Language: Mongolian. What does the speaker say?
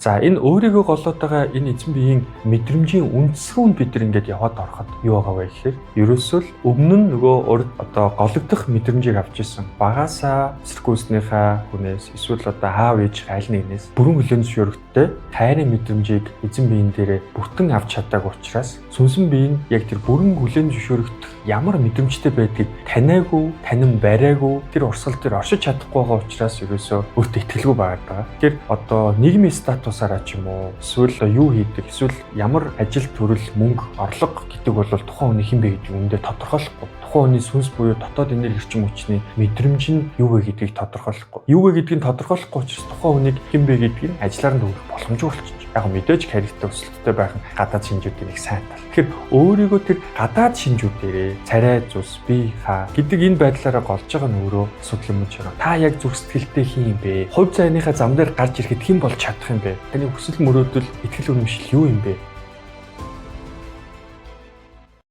За энэ өөрийгөө голоод байгаа энэ эзэн биеийн мэдрэмжийн үндсгүүнд бид нар ингээд яваад ороход юу байгаа вэ гэхээр ерөөсөө л өмнө нь нөгөө урд одоо гологдох мэдрэмжийг авч ирсэн багаасаа эсэргүүцнийхээ хүнээс эсвэл одоо аав ээж аль нэгнээс бүрэн хүлээн зөвшөөрөлттэй хайрын мэдрэмжийг эзэн биеийн дээрээ бүтэн авч чадаагүй учраас сүнсэн бие нь яг тэр бүрэн хүлээн зөвшөөрөгдөх ямар мэдрэмжтэй байдгийг таниагүй, танин бариагүй тэр урсгал дээр оршиж чадахгүй байгаа учраас ерөөсөө өөртөө итгэлгүй байгаад байгаа. Тэгэхээр одоо нийгмийн статусаараа ч юм уу эсвэл юу хийдэг, эсвэл ямар ажил төрөл, мөнгө, орлого гэдэг бол тухайн хүний хэн бэ гэдгийг үүндээ тодорхойлохгүй. Тухайн хүний сүнс буюу дотоод энерги эрчим хүчний мэдрэмж нь юу вэ гэдгийг тодорхойлохгүй. Юу вэ гэдгийг тодорхойлохгүй учраас тухайн хүнийг хэн бэ гэдгийг ажиллаар нь өгөх боломжгүй болчихж. Яг мэдээж харилцаа өсөлттэй байх нь гадаад шинжүүдийн нэг сайн тал. Тэгэхээр өөрийгөө тэр гадаад шинжүүдээрээ царай зүс, бие, хаа гэдэг энэ байдлаараа голж байгаа нь өөрөө асуудал юм шиг байна. Та яг зүрх сэтгэлтэй хин юм бэ? Хувь зайныхаа зам дээр гарч ирэхэд хэн болж чадах юм бэ? Таны хүсэл мөрөөдөл, итгэл үнэмшил юу юм бэ?